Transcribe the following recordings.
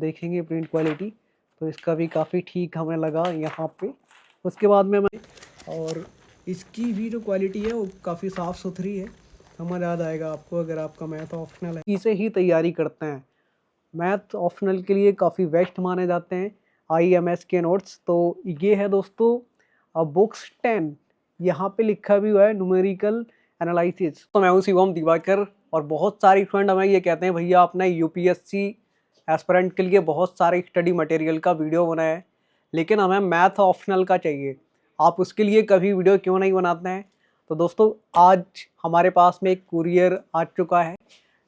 देखेंगे print quality, तो इसका भी काफ़ी ठीक हमें लगा यहाँ पे। उसके बाद में मैं और इसकी भी जो क्वालिटी है वो काफ़ी साफ़ सुथरी है। समझ आ जाएगा आपको अगर आपका मैथ ऑप्शनल है, इसे ही तैयारी करते हैं। मैथ ऑप्शनल के लिए काफ़ी बेस्ट माने जाते हैं IMS के नोट्स। तो ये है दोस्तों बुक्स 10, यहाँ पे लिखा भी हुआ है न्यूमेरिकल एनालिसिस। तो मैं हूँ शिवम दिवाकर और बहुत सारे स्टूडेंट हमें ये कहते हैं भैया आपने UPSC एस्पिरेंट के लिए बहुत सारे स्टडी मटेरियल का वीडियो बनाया है, लेकिन हमें मैथ ऑप्शनल का चाहिए, आप उसके लिए कभी वीडियो क्यों नहीं बनाते हैं। तो दोस्तों आज हमारे पास में एक कुरियर आ चुका है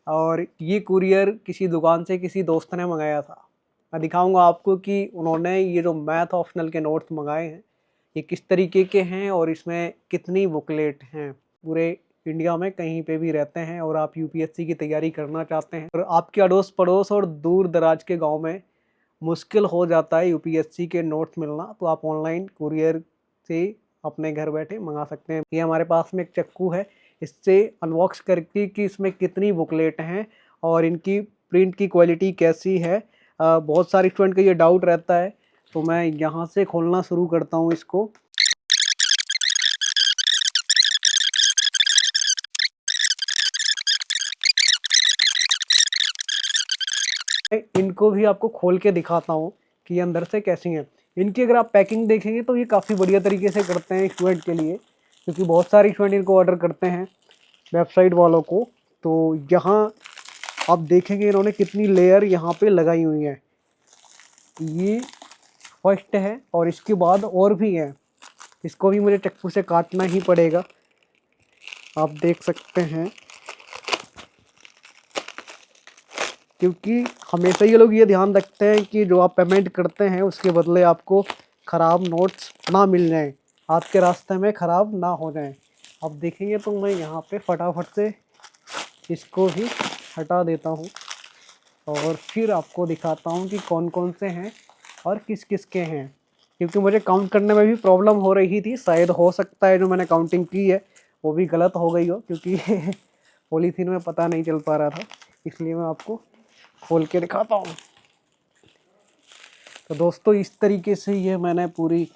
और ये कुरियर किसी दुकान से किसी दोस्त ने मंगाया था। मैं दिखाऊंगा आपको कि उन्होंने ये जो मैथ ऑप्शनल के नोट्स मंगाए हैं ये किस तरीके के हैं और इसमें कितनी बुकलेट हैं। पूरे इंडिया में कहीं पे भी रहते हैं और आप UPSC की तैयारी करना चाहते हैं और आपके अड़ोस पड़ोस और दूर दराज के गाँव में मुश्किल हो जाता है UPSC के नोट्स मिलना, तो आप ऑनलाइन कुरियर से अपने घर बैठे मंगा सकते हैं। ये हमारे पास में एक चक्कू है, इससे अनबॉक्स करके कि इसमें कितनी बुकलेट हैं और इनकी प्रिंट की क्वालिटी कैसी है। बहुत सारे स्टूडेंट का ये डाउट रहता है, तो मैं यहाँ से खोलना शुरू करता हूँ इसको। इनको भी आपको खोल के दिखाता हूँ कि ये अंदर से कैसी हैं। इनकी अगर आप पैकिंग देखेंगे तो ये काफ़ी बढ़िया तरीके से करते हैं स्टूडेंट के लिए, क्योंकि बहुत सारे स्टूडेंट इनको ऑर्डर करते हैं वेबसाइट वालों को। तो यहाँ आप देखेंगे इन्होंने कितनी लेयर यहाँ पे लगाई हुई है। ये फर्स्ट है और इसके बाद और भी है, इसको भी मुझे चाकू से काटना ही पड़ेगा। आप देख सकते हैं, क्योंकि हमेशा ये लोग ये ध्यान रखते हैं कि जो आप पेमेंट करते हैं उसके बदले आपको ख़राब नोट्स ना मिल जाएं, आपके रास्ते में ख़राब ना हो जाएं। अब देखेंगे तो मैं यहाँ पे फटाफट से इसको भी हटा देता हूँ और फिर आपको दिखाता हूँ कि कौन कौन से हैं और किस किस के हैं, क्योंकि मुझे काउंट करने में भी प्रॉब्लम हो रही थी। शायद हो सकता है जो मैंने काउंटिंग की है वो भी गलत हो गई हो, क्योंकि पॉलीथीन में पता नहीं चल पा रहा था, इसलिए मैं आपको खोल के दिखाता हूँ। तो दोस्तों इस तरीके से ये मैंने पूरी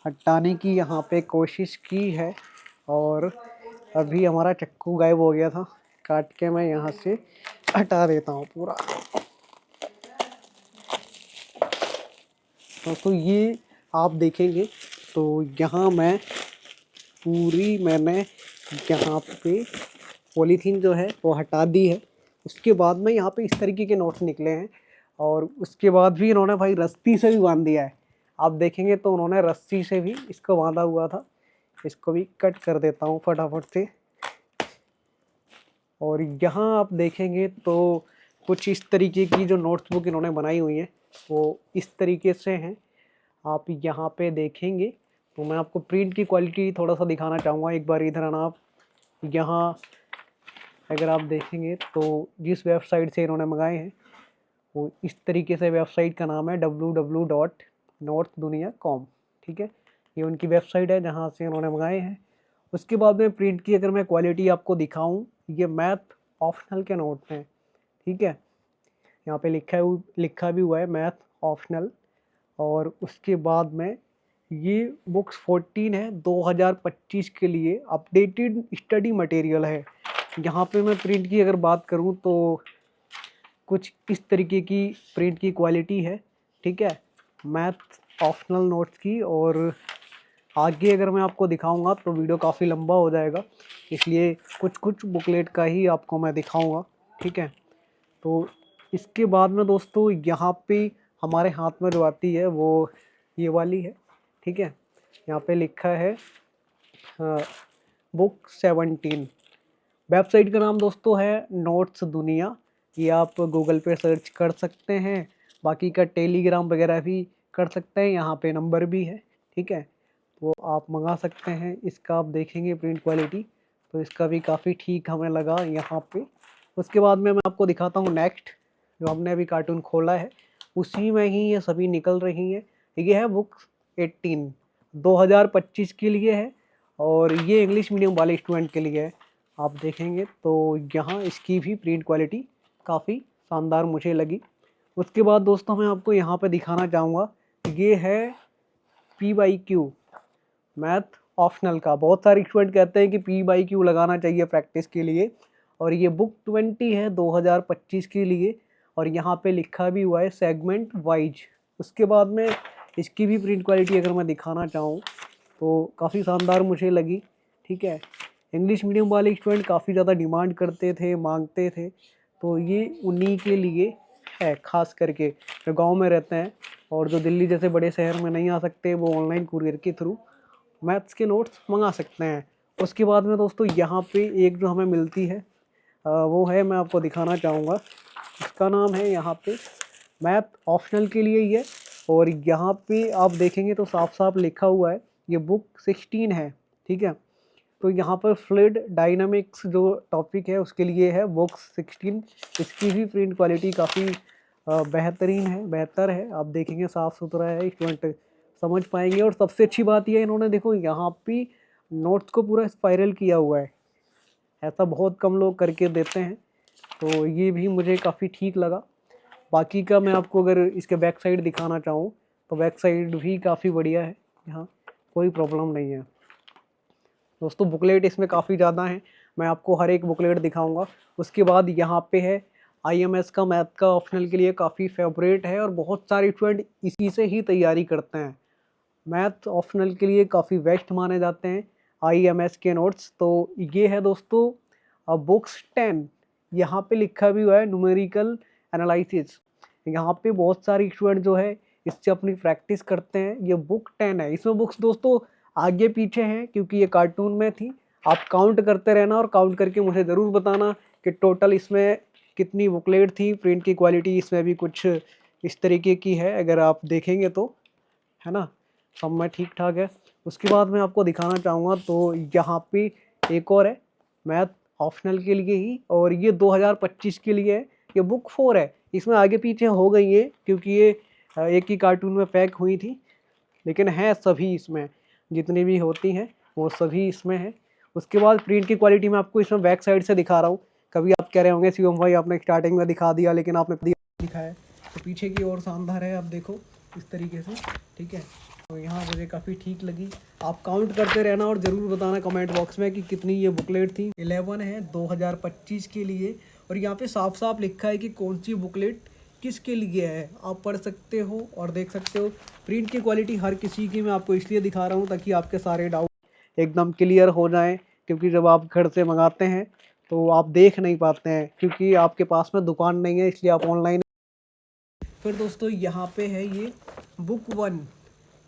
हटाने की यहाँ पे कोशिश की है और अभी हमारा चक्कू गायब हो गया था, काट के मैं यहाँ से हटा देता हूँ पूरा। दोस्तों ये आप देखेंगे तो यहाँ मैंने यहाँ पे पॉलीथीन जो है वो हटा दी है। उसके बाद में यहाँ पे इस तरीके के नोट्स निकले हैं और उसके बाद भी इन्होंने भाई रस्सी से भी बांध दिया है। आप देखेंगे तो उन्होंने रस्सी से भी इसको बांधा हुआ था। इसको भी कट कर देता हूँ फटाफट से। और यहाँ आप देखेंगे तो कुछ इस तरीके की जो नोट्स बुक इन्होंने बनाई हुई है वो इस तरीके से हैं। आप यहाँ पे देखेंगे तो मैं आपको प्रिंट की क्वालिटी थोड़ा सा दिखाना चाहूँगा। एक बार इधर आना आप। यहाँ अगर आप देखेंगे तो जिस वेबसाइट से इन्होंने मंगाए हैं वो इस तरीके से, वेबसाइट का नाम है www.northdunia.com। ठीक है, ये उनकी वेबसाइट है जहाँ से इन्होंने मंगाए हैं। उसके बाद में प्रिंट की अगर मैं क्वालिटी आपको दिखाऊं, ये मैथ ऑप्शनल के नोट्स हैं। ठीक है, यहाँ पे लिखा भी हुआ है मैथ ऑप्शनल। और उसके बाद में ये बुक्स 14 है, 2025 के लिए अपडेटेड स्टडी मटेरियल है। यहाँ पे मैं प्रिंट की अगर बात करूँ तो कुछ इस तरीके की प्रिंट की क्वालिटी है। ठीक है, मैथ ऑप्शनल नोट्स की। और आगे अगर मैं आपको दिखाऊंगा तो वीडियो काफ़ी लंबा हो जाएगा, इसलिए कुछ कुछ बुकलेट का ही आपको मैं दिखाऊंगा। ठीक है, तो इसके बाद में दोस्तों यहाँ पे हमारे हाथ में जो आती है वो ये वाली है। ठीक है, यहाँ पे लिखा है बुक 17। वेबसाइट का नाम दोस्तों है नोट्स दुनिया। ये आप गूगल पे सर्च कर सकते हैं, बाकी का टेलीग्राम वगैरह भी कर सकते हैं, यहाँ पे नंबर भी है। ठीक है, तो आप मंगा सकते हैं। इसका आप देखेंगे प्रिंट क्वालिटी तो इसका भी काफ़ी ठीक हमें लगा यहाँ पे। उसके बाद में मैं आपको दिखाता हूँ नेक्स्ट, जो हमने अभी कार्टून खोला है उसी में ही ये सभी निकल रही हैं। ये है बुक 18, 2025 के लिए है और ये इंग्लिश मीडियम वाले स्टूडेंट के लिए है। आप देखेंगे तो यहाँ इसकी भी प्रिंट क्वालिटी काफ़ी शानदार मुझे लगी। उसके बाद दोस्तों मैं आपको यहाँ पे दिखाना चाहूँगा, ये है P/Q मैथ ऑप्शनल का। बहुत सारे स्टूडेंट कहते हैं कि P/Q लगाना चाहिए प्रैक्टिस के लिए, और ये बुक 20 है 2025 के लिए, और यहाँ पे लिखा भी हुआ है सेगमेंट वाइज। उसके बाद में इसकी भी प्रिंट क्वालिटी अगर मैं दिखाना चाहूँ तो काफ़ी शानदार मुझे लगी। ठीक है, इंग्लिश मीडियम वाले स्टूडेंट काफ़ी ज़्यादा डिमांड करते थे, मांगते थे, तो ये उन्हीं के लिए है, ख़ास करके जो गांव में रहते हैं और जो दिल्ली जैसे बड़े शहर में नहीं आ सकते, वो ऑनलाइन कुरियर के थ्रू मैथ्स के नोट्स मंगा सकते हैं। उसके बाद में दोस्तों यहाँ पे एक जो हमें मिलती है वो है, मैं आपको दिखाना चाहूँगा, इसका नाम है यहाँ पे मैथ ऑप्शनल के लिए ही है, और यहाँ पे आप देखेंगे तो साफ साफ लिखा हुआ है ये बुक 16 है। ठीक है, तो यहाँ पर फ्लूइड डायनामिक्स जो टॉपिक है उसके लिए है बुक 16। इसकी भी प्रिंट क्वालिटी काफ़ी बेहतरीन है, बेहतर है। आप देखेंगे साफ़ सुथरा है, स्टूडेंट समझ पाएंगे। और सबसे अच्छी बात यह है, इन्होंने देखो यहाँ पे नोट्स को पूरा स्पाइरल किया हुआ है, ऐसा बहुत कम लोग करके देते हैं, तो ये भी मुझे काफ़ी ठीक लगा। बाकी का मैं आपको अगर इसके बैक साइड दिखाना चाहूँ तो बैक साइड भी काफ़ी बढ़िया है, यहाँ कोई प्रॉब्लम नहीं है। दोस्तों बुकलेट इसमें काफ़ी ज़्यादा हैं, मैं आपको हर एक बुकलेट दिखाऊंगा। उसके बाद यहाँ पे है IMS का मैथ का ऑप्शनल के लिए काफ़ी फेवरेट है, और बहुत सारे स्टूडेंट इसी से ही तैयारी करते हैं। मैथ ऑप्शनल के लिए काफ़ी बेस्ट माने जाते हैं IMS के नोट्स। तो ये है दोस्तों बुक्स 10, यहाँ पे लिखा भी हुआ है न्यूमेरिकल एनालिसिस। यहाँ पे बहुत सारे स्टूडेंट जो है इससे अपनी प्रैक्टिस करते हैं। ये बुक 10 है, इसमें बुक्स दोस्तों आगे पीछे हैं क्योंकि ये कार्टून में थी। आप काउंट करते रहना और काउंट करके मुझे ज़रूर बताना कि टोटल इसमें कितनी बुकलेट थी। प्रिंट की क्वालिटी इसमें भी कुछ इस तरीके की है, अगर आप देखेंगे तो, है ना, सब में ठीक ठाक है। उसके बाद मैं आपको दिखाना चाहूँगा तो यहाँ पे एक और है मैथ ऑप्शनल के लिए ही, और ये 2025 के लिए है। ये बुक 4 है, इसमें आगे पीछे हो गई है क्योंकि ये एक ही कार्टून में पैक हुई थी, लेकिन है सभी इसमें, जितनी भी होती हैं वो सभी इसमें है। उसके बाद प्रिंट की क्वालिटी मैं आपको इसमें बैक साइड से दिखा रहा हूँ। कभी आप कह रहे होंगे शिवम भाई आपने स्टार्टिंग में दिखा दिया लेकिन आपने दिखाया है, तो पीछे की ओर शानदार है, आप देखो इस तरीके से। ठीक है, तो यहाँ मुझे काफ़ी ठीक लगी। आप काउंट करते रहना और ज़रूर बताना कमेंट बॉक्स में कि कितनी ये बुकलेट थी। 11 है 2025 के लिए, और यहाँ पे साफ साफ लिखा है कि कौन सी बुकलेट किसके लिए है, आप पढ़ सकते हो और देख सकते हो। प्रिंट की क्वालिटी हर किसी की मैं आपको इसलिए दिखा रहा हूँ ताकि आपके सारे डाउट एकदम क्लियर हो जाएं, क्योंकि जब आप घर से मंगाते हैं तो आप देख नहीं पाते हैं क्योंकि आपके पास में दुकान नहीं है, इसलिए आप ऑनलाइन। फिर दोस्तों यहाँ पे है ये बुक 1,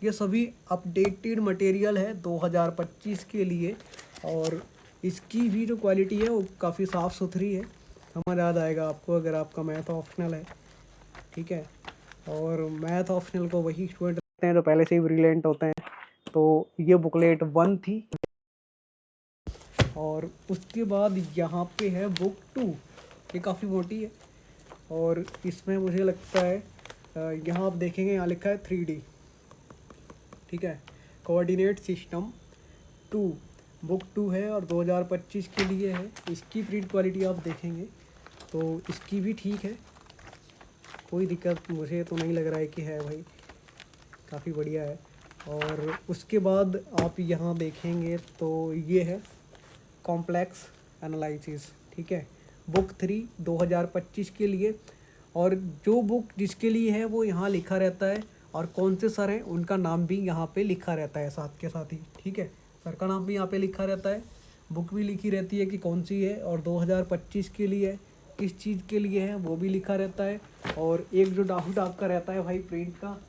ये सभी अपडेटेड मटेरियल है 2025 के लिए, और इसकी भी जो क्वालिटी है वो काफ़ी साफ़ सुथरी है, समझ आ जाएगा आपको अगर आपका मैथ ऑप्शनल है। ठीक है, और मैथ ऑप्शनल को वही स्टूडेंट रखते हैं जो पहले से ही ब्रिलियंट होते हैं। तो ये बुकलेट 1 थी, और उसके बाद यहाँ पे है बुक 2, ये काफ़ी मोटी है, और इसमें मुझे लगता है यहाँ आप देखेंगे यहाँ लिखा है 3D। ठीक है, कोऑर्डिनेट सिस्टम 2, बुक 2 है और 2025 के लिए है। इसकी प्रिंट क्वालिटी आप देखेंगे तो इसकी भी ठीक है, कोई दिक्कत मुझे तो नहीं लग रहा है कि है भाई, काफ़ी बढ़िया है। और उसके बाद आप यहाँ देखेंगे तो ये है कॉम्प्लेक्स एनालिसिस। ठीक है, बुक 3 2025 के लिए, और जो बुक जिसके लिए है वो यहाँ लिखा रहता है, और कौन से सर हैं उनका नाम भी यहाँ पे लिखा रहता है साथ के साथ ही। ठीक है, सर का नाम भी यहाँ पे लिखा रहता है, बुक भी लिखी रहती है कि कौन सी है, और 2025 के लिए है, किस चीज़ के लिए है वो भी लिखा रहता है। और एक जो डाउट आपका रहता है भाई प्रिंट का,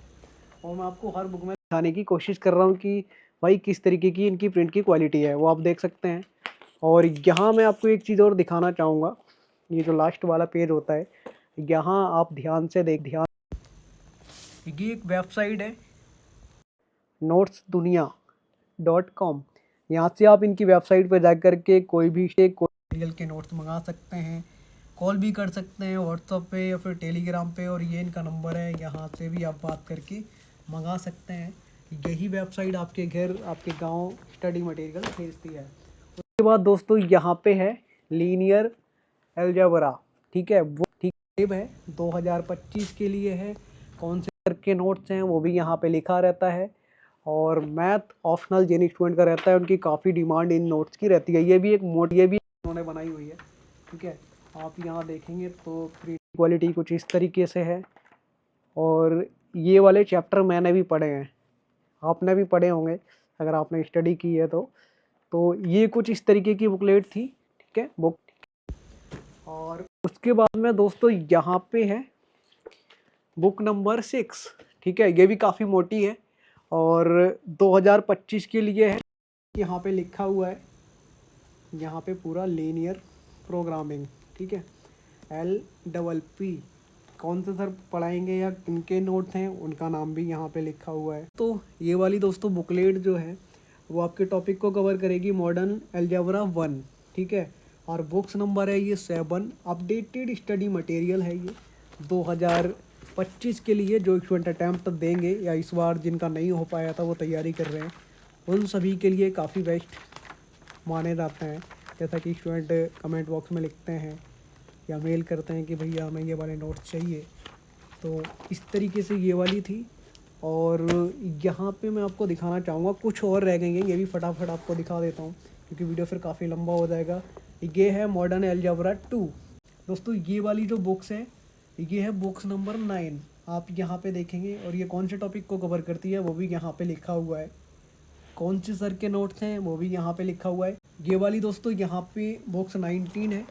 और मैं आपको हर बुक में दिखाने की कोशिश कर रहा हूँ कि भाई किस तरीके की इनकी प्रिंट की क्वालिटी है, वो आप देख सकते हैं। और यहाँ मैं आपको एक चीज़ और दिखाना चाहूँगा, ये जो लास्ट वाला पेज होता है, यहाँ आप ध्यान से ध्यान, ये एक वेबसाइट है notesdunia.com। यहाँ से आप इनकी वेबसाइट पर जाकर के कोई भी मटेरियल के नोट्स मंगा सकते हैं, कॉल भी कर सकते हैं व्हाट्सएप पे या फिर टेलीग्राम पे, और ये इनका नंबर है, यहाँ से भी आप बात करके मंगा सकते हैं। यही वेबसाइट आपके घर आपके गांव स्टडी मटेरियल भेजती है। उसके बाद दोस्तों यहाँ पे है लीनियर अलजेब्रा। ठीक है, वो ठीक है 2025 के लिए है। कौन से सर के नोट्स हैं वो भी यहाँ पे लिखा रहता है। और मैथ ऑप्शनल जिन स्टूडेंट का रहता है उनकी काफ़ी डिमांड इन नोट्स की रहती है। ये भी उन्होंने बनाई हुई है, ठीक है। आप यहाँ देखेंगे तो प्रिंट क्वालिटी कुछ इस तरीके से है। और ये वाले चैप्टर मैंने भी पढ़े हैं, आपने भी पढ़े होंगे अगर आपने स्टडी की है तो ये कुछ इस तरीके की बुकलेट थी, ठीक है, बुक। और उसके बाद में दोस्तों यहाँ पे है बुक नंबर 6, ठीक है। ये भी काफ़ी मोटी है और 2025 के लिए है। यहाँ पे लिखा हुआ है, यहाँ पे पूरा लीनियर प्रोग्रामिंग, ठीक है, LPP। कौन से सर पढ़ाएंगे या किनके नोट्स हैं उनका नाम भी यहाँ पे लिखा हुआ है। तो ये वाली दोस्तों बुकलेट जो है वो आपके टॉपिक को कवर करेगी, मॉडर्न अलजेब्रा 1, ठीक है। और बुक्स नंबर है ये 7। अपडेटेड स्टडी मटेरियल है ये 2025 के लिए। जो स्टूडेंट अटैम्प्ट देंगे या इस बार जिनका नहीं हो पाया था वो तैयारी कर रहे हैं, उन सभी के लिए काफ़ी बेस्ट माने जाते हैं। जैसा कि स्टूडेंट कमेंट बॉक्स में लिखते हैं या मेल करते हैं कि भैया हमें ये वाले नोट्स चाहिए, तो इस तरीके से ये वाली थी। और यहाँ पे मैं आपको दिखाना चाहूँगा, कुछ और रह गई हैं, ये भी फटाफट आपको दिखा देता हूँ क्योंकि वीडियो फिर काफ़ी लंबा हो जाएगा। ये है मॉडर्न अलजेब्रा 2। दोस्तों ये वाली जो बुक्स है ये है बुक्स नंबर 9। आप यहाँ पे देखेंगे और ये कौन से टॉपिक को कवर करती है वो भी यहाँ पे लिखा हुआ है। कौन से सर के नोट्स हैं वो भी यहाँ पे लिखा हुआ है। ये वाली दोस्तों यहाँ पे बुक्स 19 है,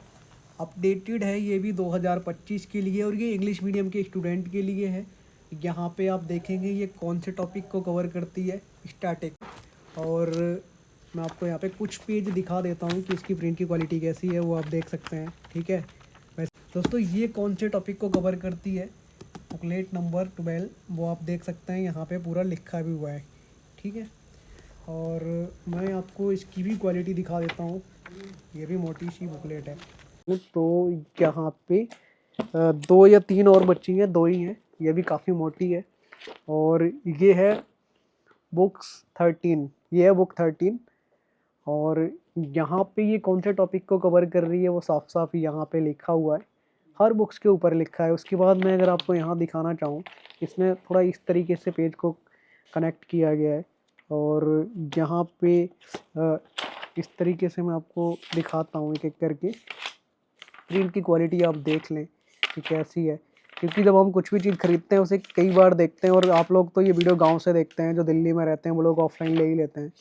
अपडेटेड है ये भी 2025 के लिए और ये इंग्लिश मीडियम के स्टूडेंट के लिए है। यहाँ पे आप देखेंगे ये कौन से टॉपिक को कवर करती है, स्टैटिक। और मैं आपको यहाँ पे कुछ पेज दिखा देता हूँ कि इसकी प्रिंट की क्वालिटी कैसी है, वो आप देख सकते हैं, ठीक है। दोस्तों ये कौन से टॉपिक को कवर करती है, बुकलेट नंबर 12, वो आप देख सकते हैं, यहाँ पे पूरा लिखा भी हुआ है, ठीक है। और मैं आपको इसकी भी क्वालिटी दिखा देता हूँ, ये भी मोटी सी बुकलेट है। तो यहाँ पे 2 या 3 और बच्ची हैं, 2 ही हैं, ये भी काफ़ी मोटी है। और ये है बुक्स 13, ये है बुक 13। और यहाँ पे ये कौन से टॉपिक को कवर कर रही है वो साफ साफ यहाँ पे लिखा हुआ है, हर बुक्स के ऊपर लिखा है। उसके बाद मैं अगर आपको यहाँ दिखाना चाहूँ, इसमें थोड़ा इस तरीके से पेज को कनेक्ट किया गया है और यहाँ पे इस तरीके से मैं आपको दिखाता हूँ एक एक करके। प्रिंट की क्वालिटी आप देख लें कि कैसी है, क्योंकि जब हम कुछ भी चीज़ खरीदते हैं उसे कई बार देखते हैं। और आप लोग तो ये वीडियो गांव से देखते हैं, जो दिल्ली में रहते हैं वो लोग ऑफलाइन ले ही लेते हैं।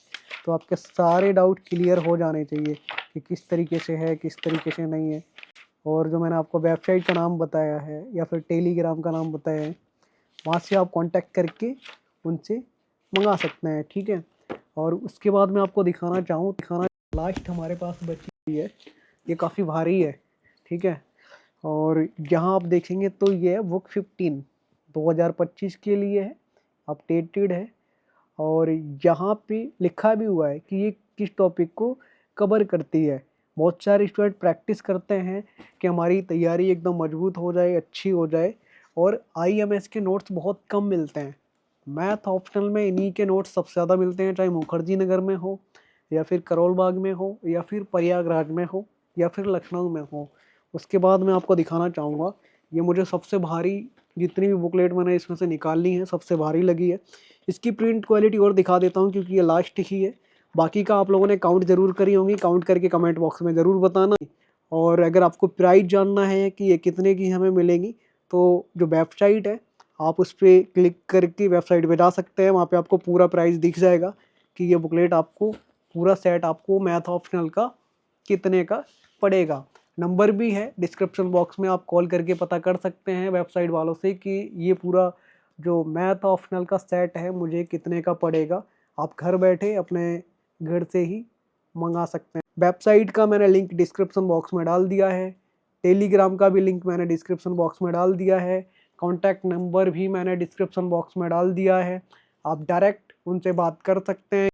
तो आपके सारे डाउट क्लियर हो जाने चाहिए कि किस तरीके से है, किस तरीके से नहीं है। और जो मैंने आपको वेबसाइट का नाम बताया है या फिर टेलीग्राम का नाम बताया है, वहाँ से आप कॉन्टैक्ट करके उनसे मंगा सकते हैं, ठीक है। और उसके बाद मैं आपको दिखाना लास्ट हमारे पास बची हुई है, ये काफ़ी भारी है, ठीक है। और यहाँ आप देखेंगे तो ये है बुक 15, 2025 के लिए है, अपडेटेड है। और यहाँ पे लिखा भी हुआ है कि ये किस टॉपिक को कवर करती है। बहुत सारे स्टूडेंट प्रैक्टिस करते हैं कि हमारी तैयारी एकदम मजबूत हो जाए, अच्छी हो जाए। और IMS के नोट्स बहुत कम मिलते हैं, मैथ ऑप्शनल में इन्हीं के नोट्स सबसे ज़्यादा मिलते हैं, चाहे मुखर्जी नगर में हो या फिर करोल बाग में हो या फिर प्रयागराज में हो या फिर लखनऊ में हो। उसके बाद मैं आपको दिखाना चाहूँगा, ये मुझे सबसे भारी, जितनी भी बुकलेट मैंने इसमें से निकालनी है सबसे भारी लगी है। इसकी प्रिंट क्वालिटी और दिखा देता हूँ क्योंकि ये लास्ट ही है। बाकी का आप लोगों ने काउंट ज़रूर करी होंगी, काउंट करके कमेंट बॉक्स में ज़रूर बताना। और अगर आपको प्राइस जानना है कि ये कितने की हमें मिलेंगी, तो जो वेबसाइट है आप उस पर क्लिक करके वेबसाइट पे जा सकते हैं, वहाँ पे आपको पूरा प्राइस दिख जाएगा कि ये बुकलेट आपको पूरा सेट आपको मैथ ऑप्शनल का कितने का पड़ेगा। नंबर भी है डिस्क्रिप्शन बॉक्स में, आप कॉल करके पता कर सकते हैं वेबसाइट वालों से कि ये पूरा जो मैथ ऑप्शनल का सेट है मुझे कितने का पड़ेगा। आप घर बैठे अपने घर से ही मंगा सकते हैं। वेबसाइट का मैंने लिंक डिस्क्रिप्शन बॉक्स में डाल दिया है, टेलीग्राम का भी लिंक मैंने डिस्क्रिप्शन बॉक्स में डाल दिया है, कॉन्टैक्ट नंबर भी मैंने डिस्क्रिप्शन बॉक्स में डाल दिया है। आप डायरेक्ट उनसे बात कर सकते हैं।